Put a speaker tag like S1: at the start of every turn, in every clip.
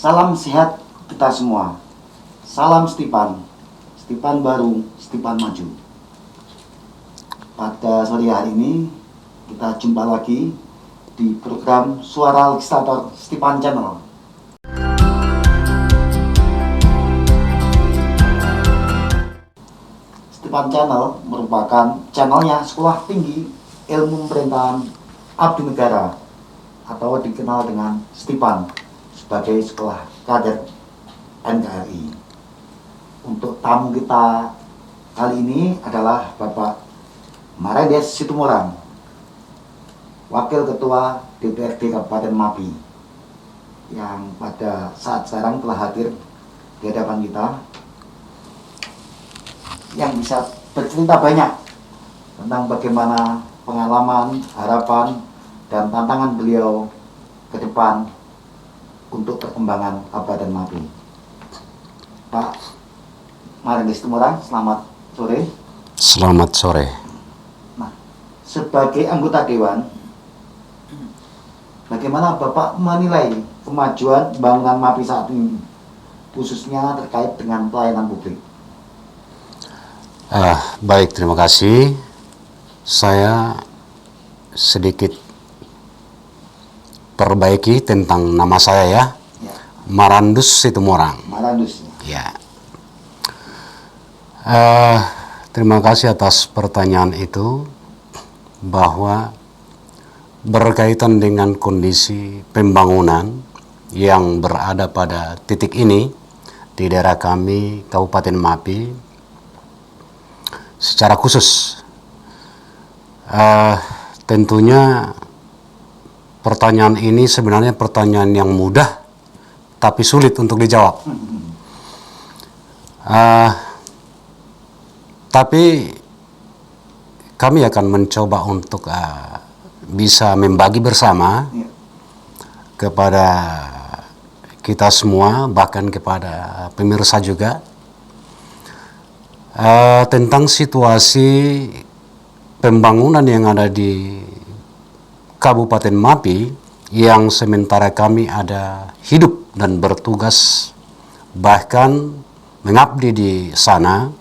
S1: Salam sehat kita semua. Salam Stipan. Stipan baru, Stipan maju. Pada sore hari ini kita jumpa lagi di program Suara Legislator Stipan Channel. Stipan Channel merupakan channelnya Sekolah Tinggi Ilmu Pemerintahan Abdi Negara atau dikenal dengan Stipan sebagai sekolah kader NKRI. Untuk tamu kita kali ini adalah Bapak Maredes Situmorang, Wakil Ketua DPRD Kabupaten Mapi, yang pada saat sekarang telah hadir di hadapan kita, yang bisa bercerita banyak tentang bagaimana pengalaman, harapan, dan tantangan beliau ke depan untuk perkembangan Kabupaten Mapi. Pak Maredes Situmorang, selamat sore.
S2: Selamat sore.
S1: Nah, sebagai anggota Dewan, bagaimana Bapak menilai kemajuan pembangunan Mapi saat ini, khususnya terkait dengan pelayanan publik?
S2: Baik, terima kasih. Saya sedikit perbaiki tentang nama saya ya. Marandus Situmorang.
S1: Marandus.
S2: Ya. Terima kasih atas pertanyaan itu, bahwa berkaitan dengan kondisi pembangunan yang berada pada titik ini di daerah kami Kabupaten Mapi secara khusus, tentunya pertanyaan ini sebenarnya pertanyaan yang mudah tapi sulit untuk dijawab. Tapi kami akan mencoba untuk bisa membagi bersama kepada kita semua, bahkan kepada pemirsa juga, tentang situasi pembangunan yang ada di Kabupaten Mapi yang sementara kami ada hidup dan bertugas bahkan mengabdi di sana.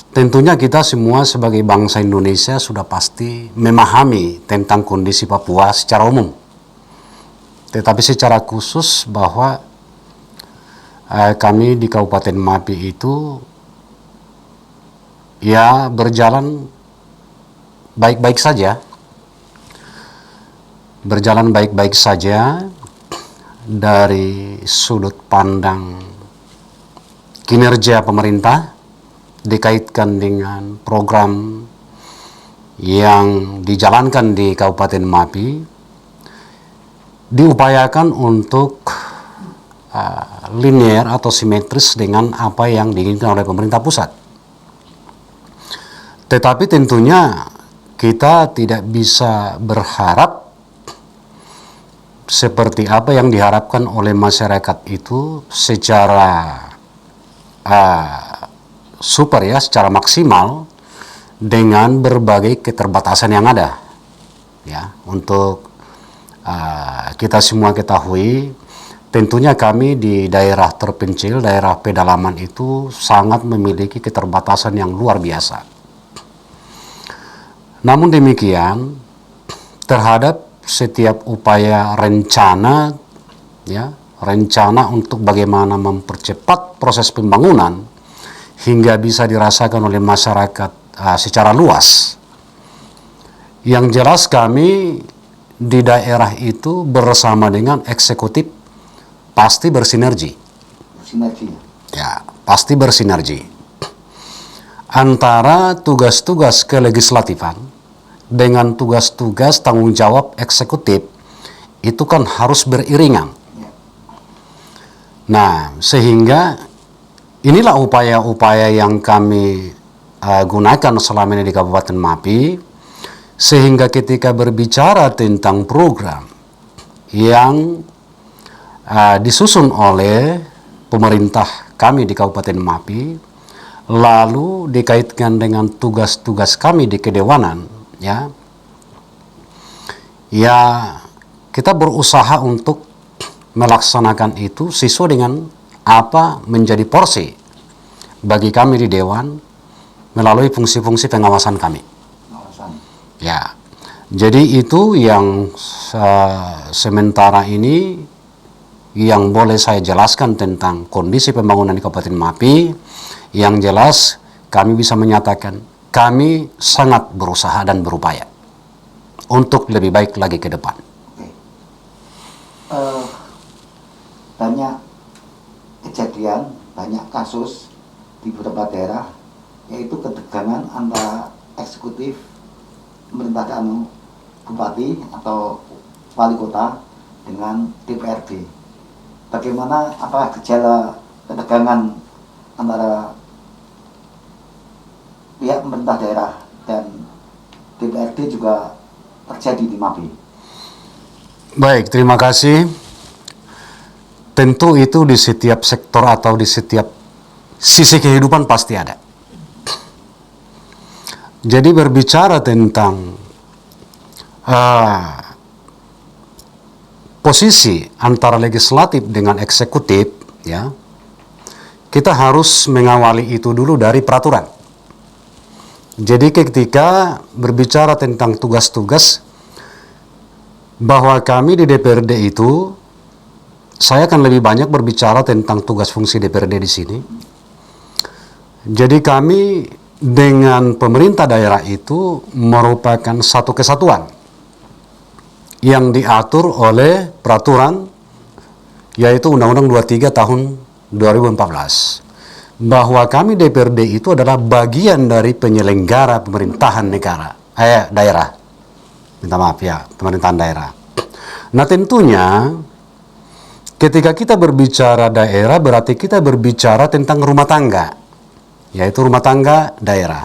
S2: Tentunya kita semua sebagai bangsa Indonesia sudah pasti memahami tentang kondisi Papua secara umum, tetapi secara khusus bahwa kami di Kabupaten Mapi itu ya berjalan baik-baik saja, dari sudut pandang kinerja pemerintah dikaitkan dengan program yang dijalankan di Kabupaten Mapi, diupayakan untuk linear atau simetris dengan apa yang diinginkan oleh pemerintah pusat. Tetapi tentunya kita tidak bisa berharap seperti apa yang diharapkan oleh masyarakat itu secara super ya, secara maksimal dengan berbagai keterbatasan yang ada. Ya, untuk kita semua ketahui, tentunya kami di daerah terpencil, daerah pedalaman itu sangat memiliki keterbatasan yang luar biasa. Namun demikian, terhadap setiap upaya rencana untuk bagaimana mempercepat proses pembangunan hingga bisa dirasakan oleh masyarakat secara luas. Yang jelas kami di daerah itu bersama dengan eksekutif pasti bersinergi. Ya, pasti bersinergi. Antara tugas-tugas kelegislatifan dengan tugas-tugas tanggung jawab eksekutif itu kan harus beriringan. Nah, sehingga inilah upaya-upaya yang kami gunakan selama ini di Kabupaten Mapi, sehingga ketika berbicara tentang program yang disusun oleh pemerintah kami di Kabupaten Mapi, lalu dikaitkan dengan tugas-tugas kami di kedewanan, ya kita berusaha untuk melaksanakan itu sesuai dengan apa menjadi porsi bagi kami di Dewan melalui fungsi-fungsi pengawasan kami.
S1: Pengawasan.
S2: Ya, jadi itu yang sementara ini yang boleh saya jelaskan tentang kondisi pembangunan di Kabupaten Mapi. Yang jelas kami bisa menyatakan kami sangat berusaha dan berupaya untuk lebih baik lagi ke depan.
S1: Oke. Banyak kejadian, banyak kasus di beberapa daerah, yaitu ketegangan antara eksekutif, pemerintah bupati atau wali kota dengan DPRD. Bagaimana, apakah gejala ketegangan antara pihak pemerintah daerah dan DPRD juga terjadi di Mapi?
S2: Baik, terima kasih. Tentu itu di setiap sektor atau di setiap sisi kehidupan pasti ada. Jadi berbicara tentang posisi antara legislatif dengan eksekutif, ya, kita harus mengawali itu dulu dari peraturan. Jadi ketika berbicara tentang tugas-tugas, bahwa kami di DPRD itu, saya akan lebih banyak berbicara tentang tugas fungsi DPRD di sini. Jadi kami dengan pemerintah daerah itu merupakan satu kesatuan yang diatur oleh peraturan, yaitu Undang-Undang 23 tahun 2014. Bahwa kami DPRD itu adalah bagian dari penyelenggara pemerintahan negara, daerah. Minta maaf ya, pemerintahan daerah. Nah tentunya ketika kita berbicara daerah berarti kita berbicara tentang rumah tangga, yaitu rumah tangga daerah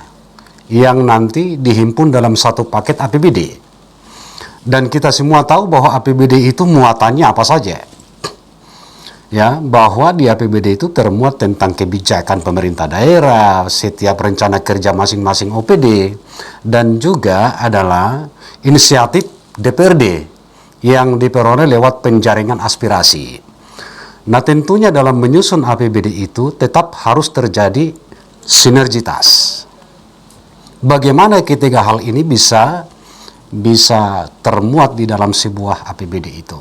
S2: yang nanti dihimpun dalam satu paket APBD. Dan kita semua tahu bahwa APBD itu muatannya apa saja. Ya, bahwa di APBD itu termuat tentang kebijakan pemerintah daerah, setiap rencana kerja masing-masing OPD, dan juga adalah inisiatif DPRD yang diperoleh lewat penjaringan aspirasi. Nah tentunya dalam menyusun APBD itu tetap harus terjadi sinergitas. Bagaimana ketiga hal ini bisa termuat di dalam sebuah APBD itu?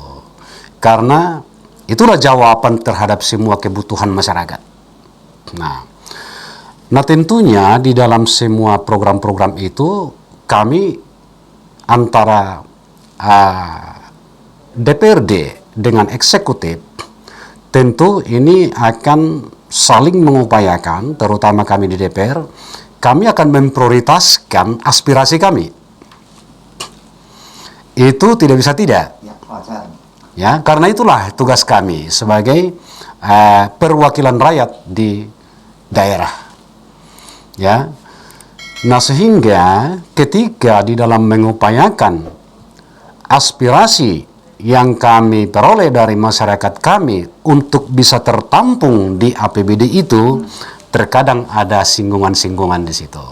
S2: Karena itulah jawaban terhadap semua kebutuhan masyarakat. Nah tentunya di dalam semua program-program itu kami antara DPRD dengan eksekutif tentu ini akan saling mengupayakan, terutama kami di DPR, kami akan memprioritaskan aspirasi kami. Itu tidak bisa tidak.
S1: Ya, wajar.
S2: Ya, karena itulah tugas kami sebagai perwakilan rakyat di daerah. Ya. Nah, sehingga ketika di dalam mengupayakan aspirasi yang kami peroleh dari masyarakat kami untuk bisa tertampung di APBD itu, terkadang ada singgungan-singgungan di situ.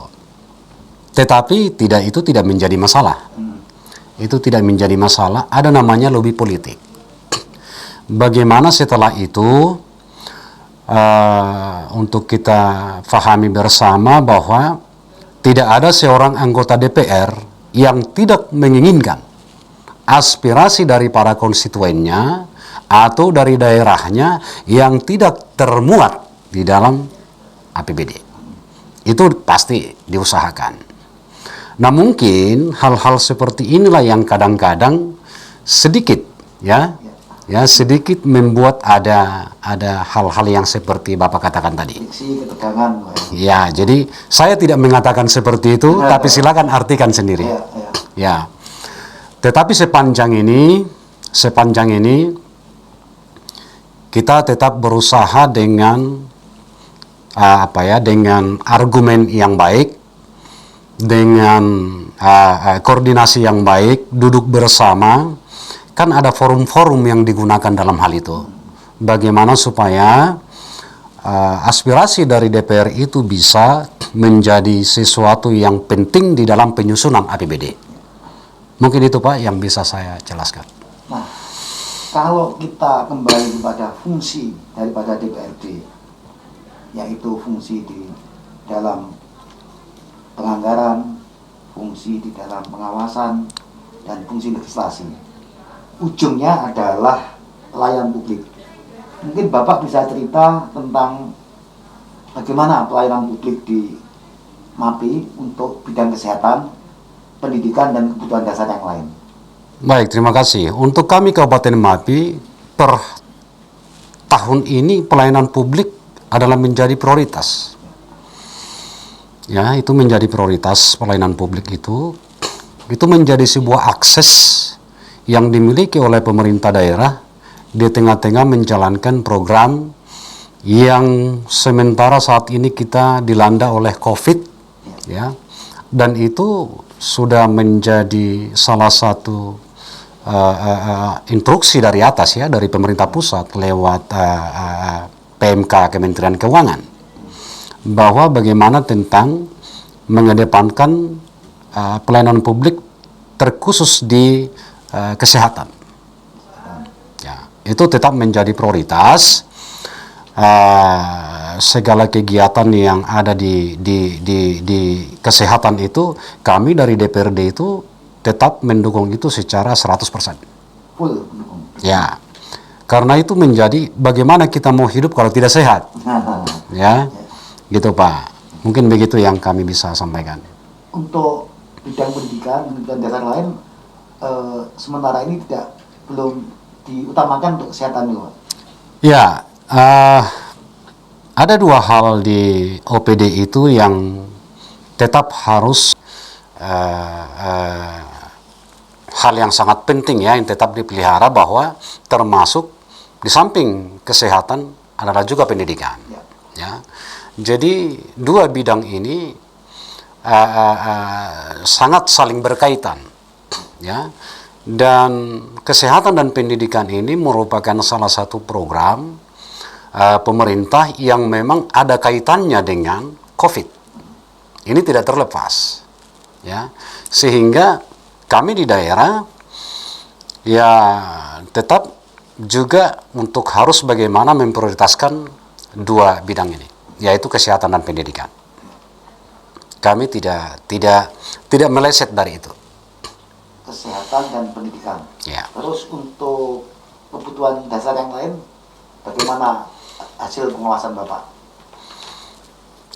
S2: Tetapi itu tidak menjadi masalah. Itu tidak menjadi masalah, ada namanya lobby politik. Bagaimana setelah itu untuk kita fahami bersama bahwa tidak ada seorang anggota DPR yang tidak menginginkan aspirasi dari para konstituennya atau dari daerahnya yang tidak termuat di dalam APBD. Itu pasti diusahakan. Nah mungkin hal-hal seperti inilah yang kadang-kadang sedikit sedikit membuat ada hal-hal yang seperti Bapak katakan tadi.
S1: Friksi, ketegangan.
S2: Ya, jadi saya tidak mengatakan seperti itu, tapi silakan artikan sendiri. Ya. Tetapi sepanjang ini kita tetap berusaha dengan dengan argumen yang baik, dengan koordinasi yang baik, duduk bersama. Kan ada forum-forum yang digunakan dalam hal itu. Bagaimana supaya aspirasi dari DPR itu bisa menjadi sesuatu yang penting di dalam penyusunan APBD. Mungkin itu Pak yang bisa saya jelaskan.
S1: Nah, kalau kita kembali kepada fungsi daripada DPRD, yaitu fungsi di dalam penganggaran, fungsi di dalam pengawasan, dan fungsi legislasi, ujungnya adalah pelayan publik. Mungkin Bapak bisa cerita tentang bagaimana pelayanan publik di MAPI untuk bidang kesehatan, pendidikan, dan kebutuhan dasar yang lain.
S2: Baik, terima kasih. Untuk kami Kabupaten MAPI, per tahun ini pelayanan publik adalah menjadi prioritas. Ya, itu menjadi prioritas pelayanan publik itu menjadi sebuah akses yang dimiliki oleh pemerintah daerah di tengah-tengah menjalankan program yang sementara saat ini kita dilanda oleh COVID, ya, dan itu sudah menjadi salah satu instruksi dari atas, ya, dari pemerintah pusat lewat PMK Kementerian Keuangan, bahwa bagaimana tentang mengedepankan pelayanan publik terkhusus di kesehatan. Ya, itu tetap menjadi prioritas. Segala kegiatan yang ada di kesehatan itu, kami dari DPRD itu tetap mendukung itu secara 100%.
S1: Full mendukung.
S2: Ya, karena itu menjadi bagaimana kita mau hidup kalau tidak sehat. Ya, gitu Pak. Mungkin begitu yang kami bisa sampaikan.
S1: Untuk bidang pendidikan dan dasar lain, sementara ini belum diutamakan untuk kesehatan dulu, Pak.
S2: Ya, ada dua hal di OPD itu yang tetap harus hal yang sangat penting, ya, yang tetap dipelihara, bahwa termasuk di samping kesehatan adalah juga pendidikan. Ya, jadi dua bidang ini sangat saling berkaitan, ya, dan kesehatan dan pendidikan ini merupakan salah satu program pemerintah yang memang ada kaitannya dengan COVID. Ini tidak terlepas, ya, sehingga kami di daerah, ya, tetap juga untuk harus bagaimana memprioritaskan dua bidang ini, yaitu kesehatan dan pendidikan. Kami tidak meleset dari itu.
S1: Kesehatan dan pendidikan.
S2: Ya.
S1: Terus untuk kebutuhan dasar yang lain, bagaimana hasil pengawasan Bapak?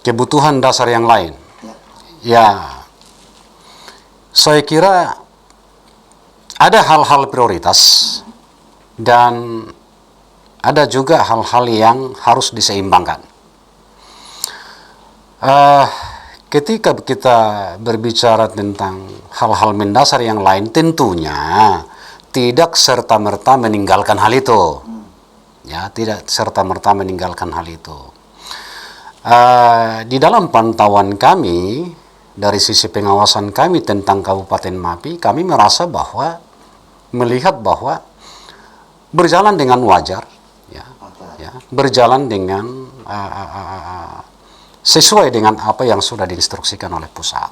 S2: Kebutuhan dasar yang lain,
S1: Ya.
S2: ya, saya kira ada hal-hal prioritas dan ada juga hal-hal yang harus diseimbangkan. Ketika kita berbicara tentang hal-hal mendasar yang lain, tentunya tidak serta-merta meninggalkan hal itu. Ya, tidak serta-merta meninggalkan hal itu. Di dalam pantauan kami, dari sisi pengawasan kami tentang Kabupaten MAPI, kami merasa bahwa, melihat bahwa berjalan dengan wajar, ya, berjalan dengan sesuai dengan apa yang sudah diinstruksikan oleh pusat.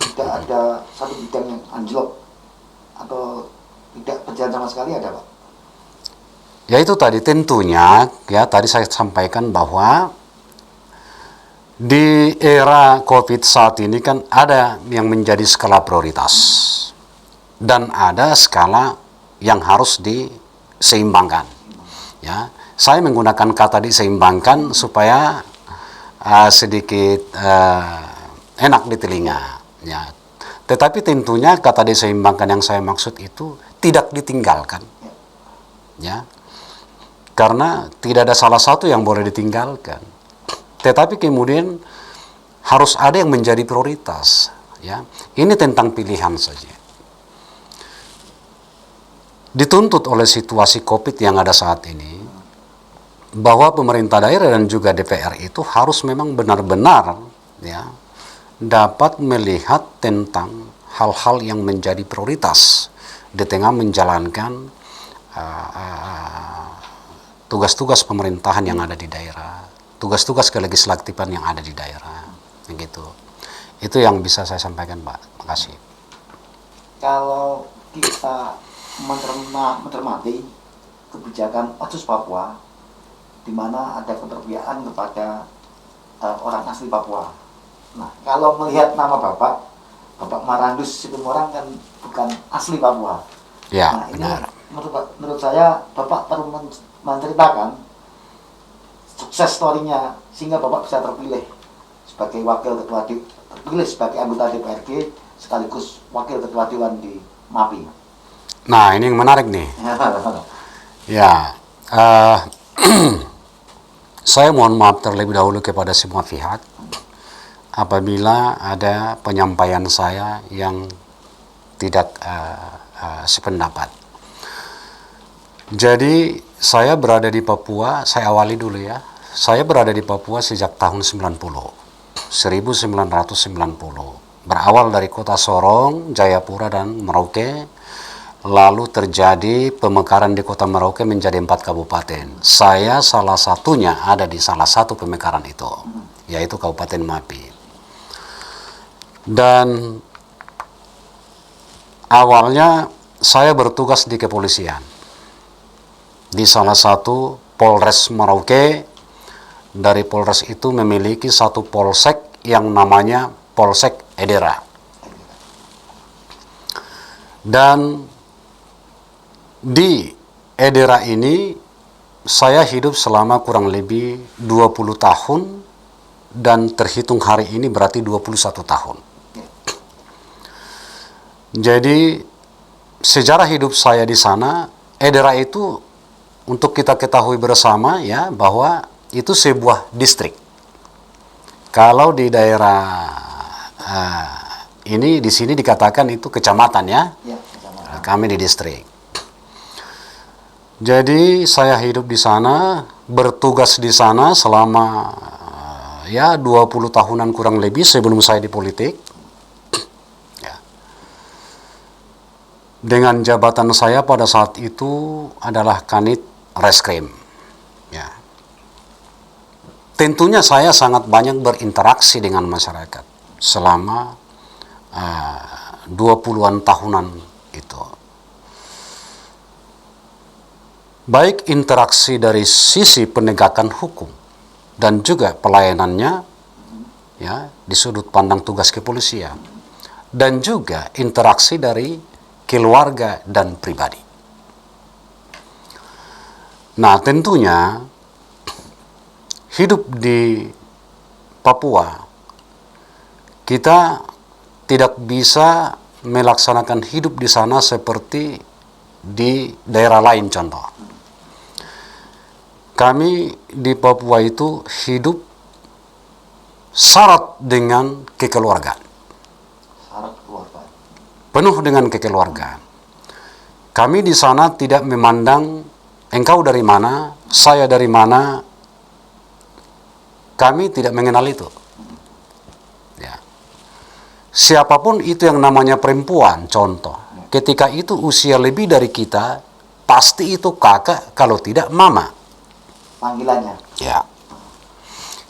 S1: Tidak ada satu bidang yang anjlok atau tidak berjalan sama sekali, ada Pak?
S2: Ya, itu tadi tentunya, ya, tadi saya sampaikan bahwa di era COVID saat ini kan ada yang menjadi skala prioritas dan ada skala yang harus diseimbangkan. Ya, saya menggunakan kata diseimbangkan supaya sedikit enak di telinga. Ya, tetapi tentunya kata diseimbangkan yang saya maksud itu tidak ditinggalkan. Ya, karena tidak ada salah satu yang boleh ditinggalkan. Tetapi kemudian harus ada yang menjadi prioritas. Ya, ini tentang pilihan saja. Dituntut oleh situasi COVID yang ada saat ini, bahwa pemerintah daerah dan juga DPR itu harus memang benar-benar, ya, dapat melihat tentang hal-hal yang menjadi prioritas di tengah menjalankan tugas-tugas pemerintahan yang ada di daerah, tugas-tugas kelegislatifan yang ada di daerah, begitu. Itu yang bisa saya sampaikan, Pak. Terima kasih.
S1: Kalau kita mencermati kebijakan Otsus Papua, di mana ada keberpihakan kepada orang asli Papua. Nah, kalau melihat nama Bapak Marandus Situmorang kan bukan asli Papua.
S2: Ya,
S1: Nah, ini
S2: benar.
S1: menurut saya Bapak perlu menceritakan sukses story-nya sehingga Bapak bisa terpilih sebagai terpilih sebagai anggota DPRD sekaligus wakil ketua dewan di MAPI.
S2: Nah, ini yang menarik nih. Ya, saya mohon maaf terlebih dahulu kepada semua pihak apabila ada penyampaian saya yang tidak sependapat. Jadi, saya berada di Papua, saya awali dulu ya. Saya berada di Papua sejak tahun 1990. Berawal dari kota Sorong, Jayapura, dan Merauke. Lalu terjadi pemekaran di kota Merauke menjadi 4 kabupaten. Saya salah satunya ada di salah satu pemekaran itu, yaitu Kabupaten Mapi. Dan awalnya saya bertugas di kepolisian, di salah satu Polres Merauke. Dari Polres itu memiliki satu polsek yang namanya Polsek Edera. Dan di Edera ini saya hidup selama kurang lebih 20 tahun dan terhitung hari ini berarti 21 tahun. Jadi sejarah hidup saya di sana, Edera itu untuk kita ketahui bersama ya bahwa itu sebuah distrik. Kalau di daerah ini di sini dikatakan itu kecamatan ya.
S1: Ya, kecamatan.
S2: Kami di distrik. Jadi saya hidup di sana, bertugas di sana selama ya 20 tahunan kurang lebih sebelum saya di politik. Ya. Dengan jabatan saya pada saat itu adalah Kanit Reskrim. Ya. Tentunya saya sangat banyak berinteraksi dengan masyarakat selama 20-an tahunan itu. Baik interaksi dari sisi penegakan hukum dan juga pelayanannya ya di sudut pandang tugas kepolisian, dan juga interaksi dari keluarga dan pribadi. Nah, tentunya hidup di Papua kita tidak bisa melaksanakan hidup di sana seperti di daerah lain. Contoh, kami di Papua itu hidup syarat dengan kekeluargaan.
S1: Syarat keluarga.
S2: Penuh dengan kekeluargaan. Kami di sana tidak memandang engkau dari mana, saya dari mana. Kami tidak mengenal itu. Ya. Siapapun itu yang namanya perempuan, contoh. Ketika itu usia lebih dari kita, pasti itu kakak, kalau tidak mama.
S1: Panggilannya.
S2: Ya.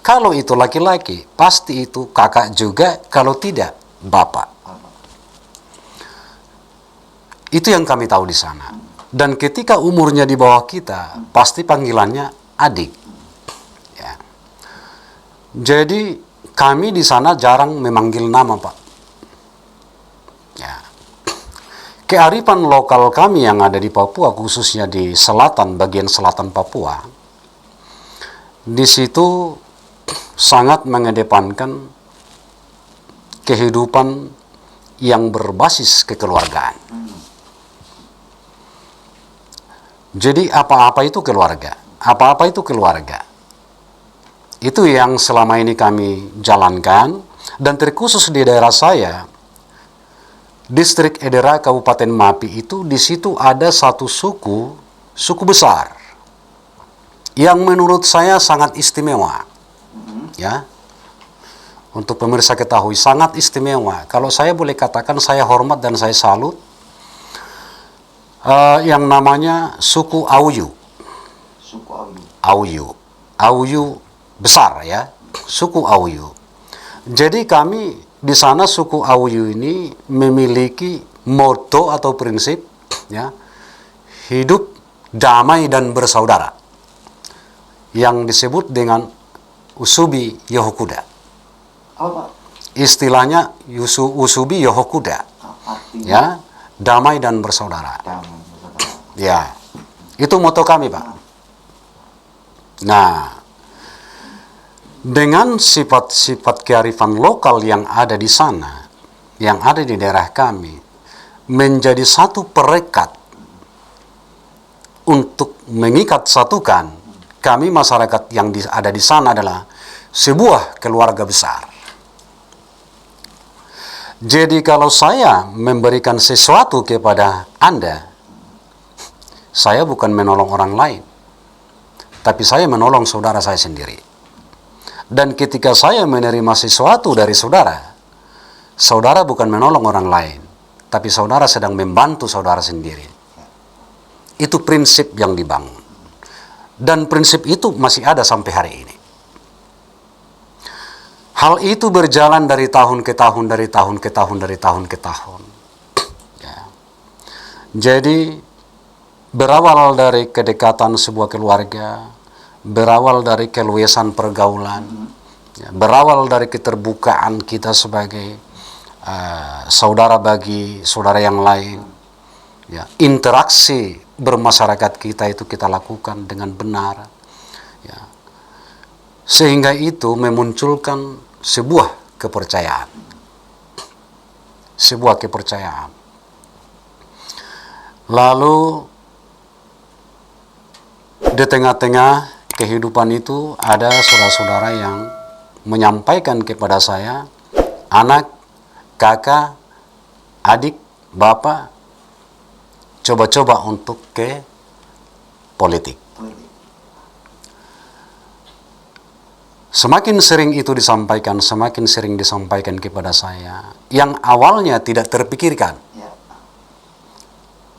S2: Kalau itu laki-laki, pasti itu kakak juga, kalau tidak bapak. Itu yang kami tahu di sana. Dan ketika umurnya di bawah kita, pasti panggilannya adik. Ya. Jadi kami di sana jarang memanggil nama, Pak. Ya. Kearifan lokal kami yang ada di Papua, khususnya di selatan, bagian selatan Papua, di situ sangat mengedepankan kehidupan yang berbasis kekeluargaan. Jadi apa-apa itu keluarga. Apa-apa itu keluarga. Itu yang selama ini kami jalankan, dan terkhusus di daerah saya, Distrik Edera Kabupaten Mapi itu, di situ ada satu suku besar yang menurut saya sangat istimewa. Ya. Untuk pemirsa ketahui, sangat istimewa. Kalau saya boleh katakan, saya hormat dan saya salut yang namanya suku Auyu.
S1: Suku Auyu.
S2: Auyu. Auyu besar ya, suku Auyu. Jadi kami di sana suku Auyu ini memiliki moto atau prinsip ya, hidup damai dan bersaudara, yang disebut dengan usubi yohokuda.
S1: Apa Pak?
S2: Istilahnya usubi yohokuda,
S1: Artinya
S2: ya, damai dan bersaudara.
S1: damai bersaudara.
S2: Ya, itu moto kami, Pak. Nah, dengan sifat-sifat kearifan lokal yang ada di sana, yang ada di daerah kami, menjadi satu perekat untuk mengikat satukan kami masyarakat yang ada di sana adalah sebuah keluarga besar. Jadi kalau saya memberikan sesuatu kepada Anda, saya bukan menolong orang lain, tapi saya menolong saudara saya sendiri. Dan ketika saya menerima sesuatu dari saudara, saudara bukan menolong orang lain, tapi saudara sedang membantu saudara sendiri. Itu prinsip yang dibangun. Dan prinsip itu masih ada sampai hari ini. Hal itu berjalan dari tahun ke tahun, dari tahun ke tahun, dari tahun ke tahun. Ya. Jadi, berawal dari kedekatan sebuah keluarga, berawal dari keluasan pergaulan, ya, berawal dari keterbukaan kita sebagai saudara bagi saudara yang lain, ya, interaksi bermasyarakat kita itu kita lakukan dengan benar, ya, sehingga itu memunculkan sebuah kepercayaan, lalu di tengah-tengah kehidupan itu ada saudara-saudara yang menyampaikan kepada saya, anak, kakak, adik, bapak, coba-coba untuk ke politik. Semakin sering itu disampaikan, semakin sering disampaikan kepada saya, yang awalnya tidak terpikirkan.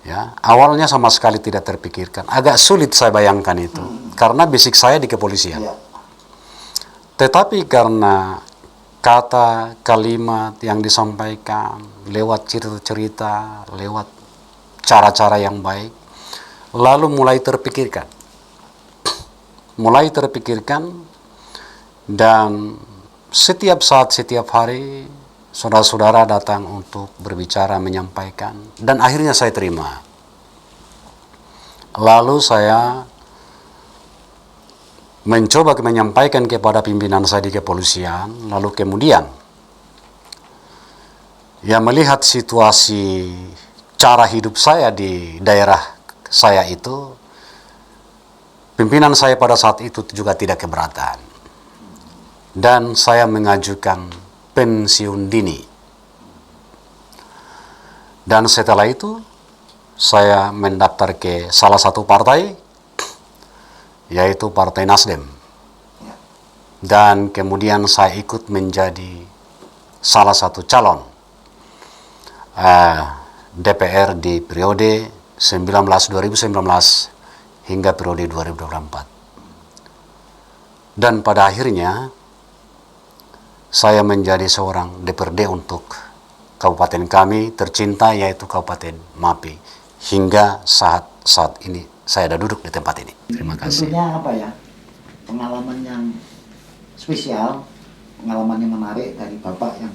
S2: Ya, awalnya sama sekali tidak terpikirkan. Agak sulit saya bayangkan itu, karena basic saya di kepolisian. Tetapi karena kata, kalimat yang disampaikan lewat cerita-cerita, lewat cara-cara yang baik, lalu mulai terpikirkan. Dan setiap saat, setiap hari, saudara-saudara datang untuk berbicara, menyampaikan, dan akhirnya saya terima. Lalu saya mencoba menyampaikan kepada pimpinan saya di kepolisian, lalu kemudian ya melihat situasi cara hidup saya di daerah saya itu, pimpinan saya pada saat itu juga tidak keberatan. Dan saya mengajukan pensiun dini. Dan setelah itu, saya mendaftar ke salah satu partai, yaitu Partai Nasdem. Dan kemudian saya ikut menjadi salah satu calon DPR di periode 2019 hingga periode 2024. Dan pada akhirnya, saya menjadi seorang DPRD untuk kabupaten kami tercinta, yaitu Kabupaten Mapi. Hingga saat ini saya ada duduk di tempat ini. Terima kasih.
S1: Tentunya apa ya, pengalaman yang spesial, pengalaman yang menarik dari Bapak yang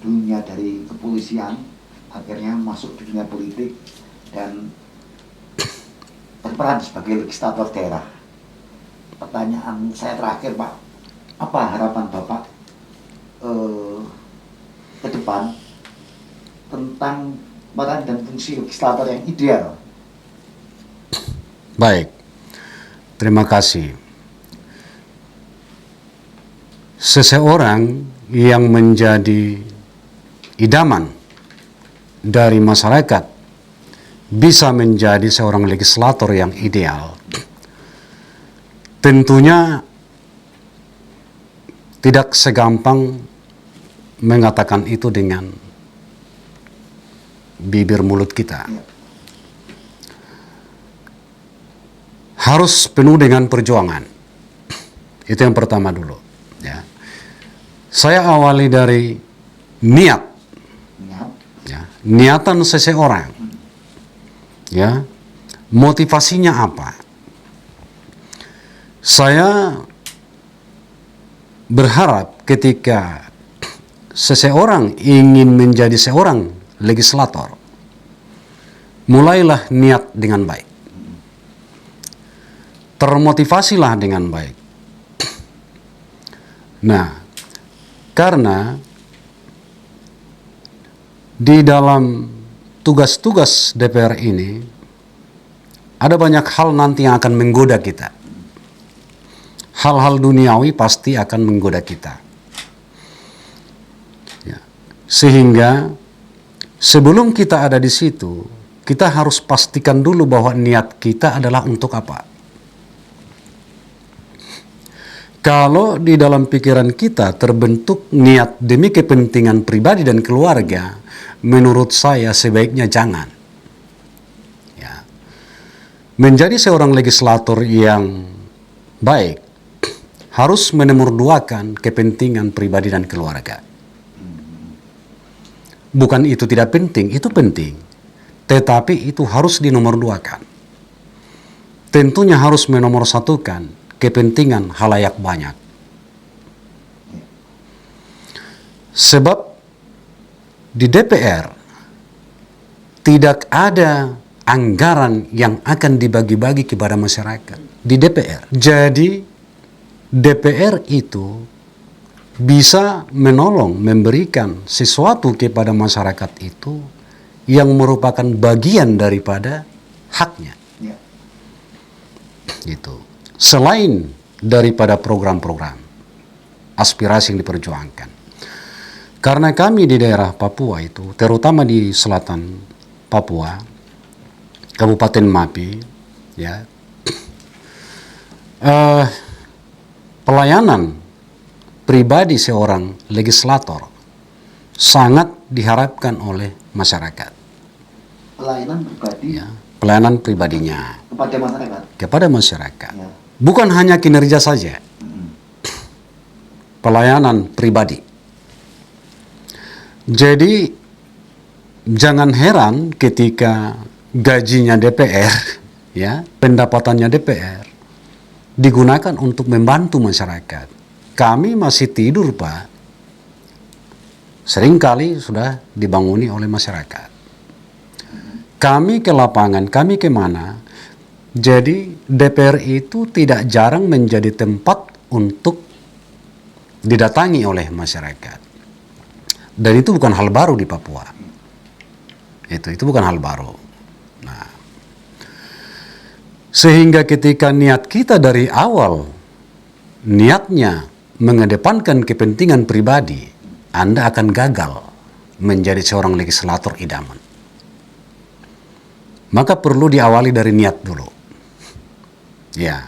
S1: dulunya dari kepolisian, akhirnya masuk di dunia politik dan berperan sebagai legislator daerah. Pertanyaan saya terakhir, Pak, apa harapan Bapak ke depan tentang peran dan fungsi legislator yang ideal?
S2: Baik, terima kasih. Seseorang yang menjadi idaman dari masyarakat bisa menjadi seorang legislator yang ideal. Tentunya tidak segampang mengatakan itu dengan bibir mulut kita. Harus penuh dengan perjuangan. Itu yang pertama dulu. Ya. Saya awali dari niat. Ya. Niatan seseorang. Ya. Motivasinya apa? Saya berharap ketika seseorang ingin menjadi seorang legislator, mulailah niat dengan baik. Termotivasilah dengan baik. Nah, karena di dalam tugas-tugas DPR ini ada banyak hal nanti yang akan menggoda kita. Hal-hal duniawi pasti akan menggoda kita. Ya. Sehingga sebelum kita ada di situ, kita harus pastikan dulu bahwa niat kita adalah untuk apa. Kalau di dalam pikiran kita terbentuk niat demi kepentingan pribadi dan keluarga, menurut saya sebaiknya jangan. Ya. Menjadi seorang legislator yang baik harus menomorduakan kepentingan pribadi dan keluarga. Bukan itu tidak penting, itu penting. Tetapi itu harus dinomorduakan. Tentunya harus menomorsatukan kepentingan halayak banyak. Sebab di DPR tidak ada anggaran yang akan dibagi-bagi kepada masyarakat. Di DPR. Jadi DPR itu bisa menolong, memberikan sesuatu kepada masyarakat itu yang merupakan bagian daripada haknya.
S1: Ya.
S2: Gitu. Selain daripada program-program aspirasi yang diperjuangkan. Karena kami di daerah Papua itu, terutama di selatan Papua, Kabupaten Mapi, ya, pelayanan pribadi seorang legislator sangat diharapkan oleh masyarakat.
S1: Pelayanan pribadi
S2: Ya, pelayanan pribadinya
S1: kepada masyarakat.
S2: kepada masyarakat.
S1: Ya.
S2: Bukan hanya kinerja saja, pelayanan pribadi. Jadi jangan heran ketika gajinya DPR, ya, pendapatannya DPR digunakan untuk membantu masyarakat. Kami masih tidur, Pak. Seringkali sudah dibanguni oleh masyarakat. Kami ke lapangan, kami kemana? Jadi DPR itu tidak jarang menjadi tempat untuk didatangi oleh masyarakat. Dan itu bukan hal baru di Papua. Itu bukan hal baru. Nah, sehingga ketika niat kita dari awal, niatnya mengedepankan kepentingan pribadi, Anda akan gagal menjadi seorang legislator idaman. Maka perlu diawali dari niat dulu. Ya,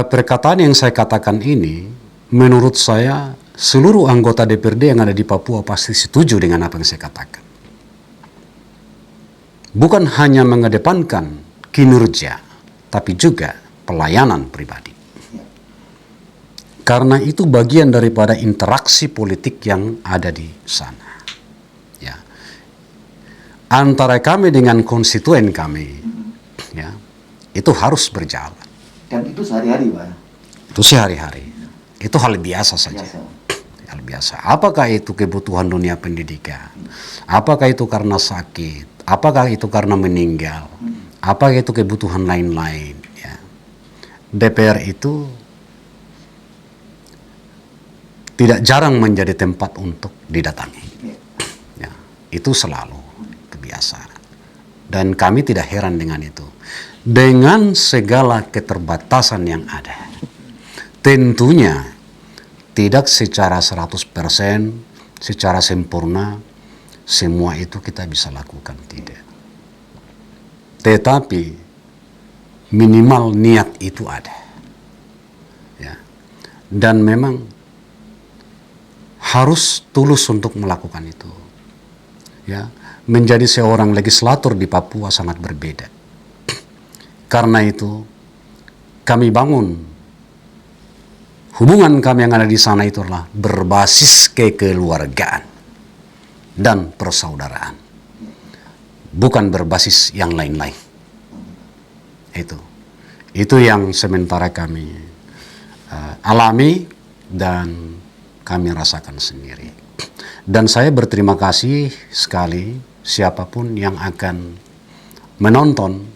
S2: perkataan yang saya katakan ini, menurut saya seluruh anggota DPRD yang ada di Papua pasti setuju dengan apa yang saya katakan. Bukan hanya mengedepankan kinerja, tapi juga pelayanan pribadi. Karena itu bagian daripada interaksi politik yang ada di sana. Ya, antara kami dengan konstituen kami, ya, itu harus berjalan.
S1: Dan itu sehari-hari, Pak.
S2: Itu sehari-hari. Itu hal biasa saja.
S1: Biasa.
S2: Hal biasa. Apakah itu kebutuhan dunia pendidikan? Apakah itu karena sakit? Apakah itu karena meninggal? Apakah itu kebutuhan lain-lain? Ya. DPR itu tidak jarang menjadi tempat untuk didatangi. Ya. Itu selalu kebiasaan. Dan kami tidak heran dengan itu. Dengan segala keterbatasan yang ada. Tentunya tidak secara 100%, secara sempurna, semua itu kita bisa lakukan, tidak. Tetapi minimal niat itu ada. Ya. Dan memang harus tulus untuk melakukan itu. Ya. Menjadi seorang legislator di Papua sangat berbeda. Karena itu kami bangun hubungan kami yang ada di sana itu adalah berbasis kekeluargaan dan persaudaraan. bukan berbasis yang lain-lain. Itu yang sementara kami alami dan kami rasakan sendiri. Dan saya berterima kasih sekali siapapun yang akan menonton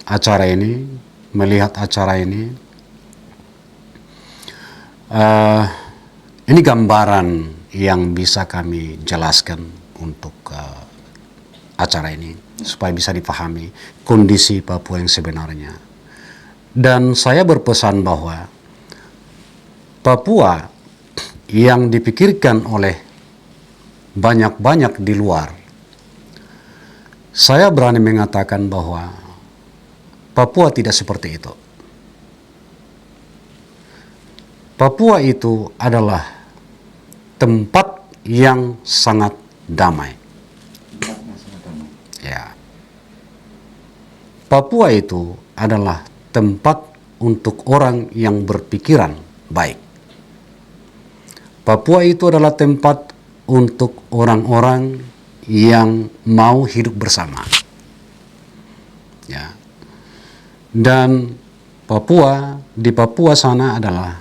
S2: acara ini, melihat acara ini. Ini gambaran yang bisa kami jelaskan untuk acara ini, supaya bisa dipahami kondisi Papua yang sebenarnya. Dan saya berpesan bahwa Papua yang dipikirkan oleh banyak-banyak di luar, saya berani mengatakan bahwa Papua tidak seperti itu. Papua itu adalah tempat yang sangat damai. Ya. Papua itu adalah tempat untuk orang yang berpikiran baik. Papua itu adalah tempat untuk orang-orang yang mau hidup bersama. Ya. Dan di Papua sana adalah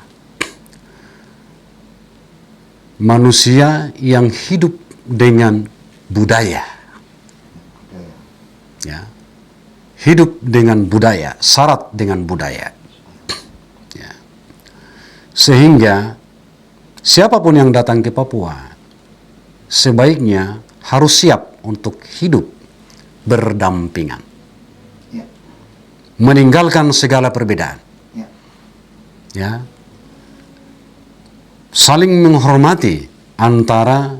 S2: manusia yang hidup dengan budaya. Ya. Hidup dengan budaya, syarat dengan budaya. Ya. Sehingga siapapun yang datang ke Papua sebaiknya harus siap untuk hidup berdampingan.
S1: Ya.
S2: Meninggalkan segala perbedaan.
S1: Ya.
S2: Ya. Saling menghormati antara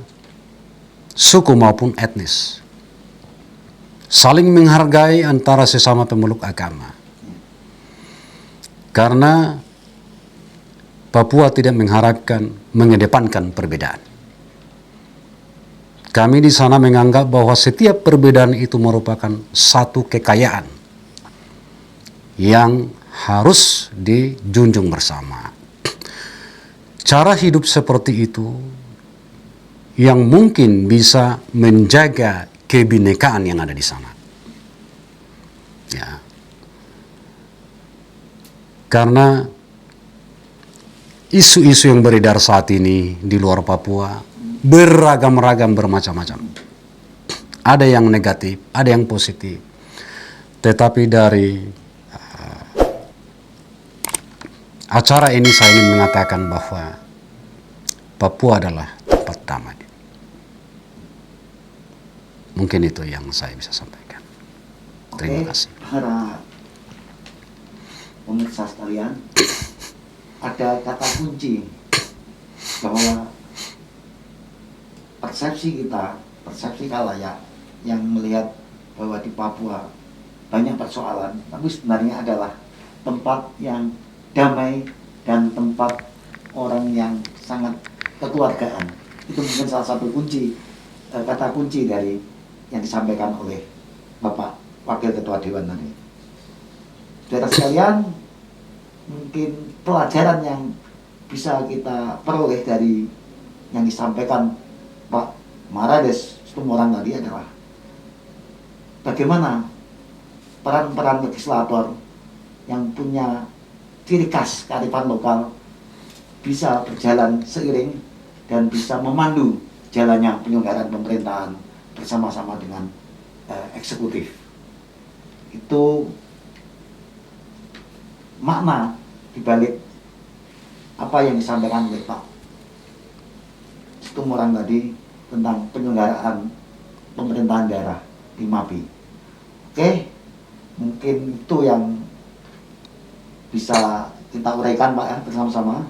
S2: suku maupun etnis. Saling menghargai antara sesama pemeluk agama. Karena Papua tidak mengedepankan perbedaan. Kami di sana menganggap bahwa setiap perbedaan itu merupakan satu kekayaan yang harus dijunjung bersama. Cara hidup seperti itu yang mungkin bisa menjaga kebinekaan yang ada di sana. Ya. Karena isu-isu yang beredar saat ini di luar Papua beragam-ragam, bermacam-macam. Ada yang negatif, ada yang positif. Tetapi dari acara ini saya ingin mengatakan bahwa Papua adalah tempat damai. Mungkin itu yang saya bisa sampaikan. Terima kasih.
S1: Para pemirsa sekalian, ada kata kunci bahwa persepsi khalayak yang melihat bahwa di Papua banyak persoalan, tapi sebenarnya adalah tempat yang damai dan tempat orang yang sangat kekeluargaan. Itu mungkin salah satu kunci, kata kunci dari yang disampaikan oleh Bapak Wakil Ketua Dewan tadi. Saudara sekalian, mungkin pelajaran yang bisa kita peroleh dari yang disampaikan Pak Marades Situmorang tadi adalah bagaimana peran-peran legislator yang punya ciri khas kearifan lokal bisa berjalan seiring dan bisa memandu jalannya penyelenggaraan pemerintahan bersama-sama dengan eksekutif. Itu makna dibalik apa yang disampaikan oleh Pak Situmorang tadi tentang penyelenggaraan pemerintahan daerah di MAPI. Oke, mungkin itu yang bisa kita uraikan Pak ya, bersama-sama,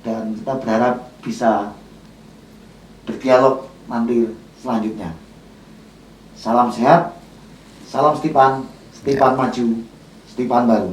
S1: dan kita berharap bisa berdialog nanti selanjutnya. Salam sehat, salam Stipan maju, Stipan baru.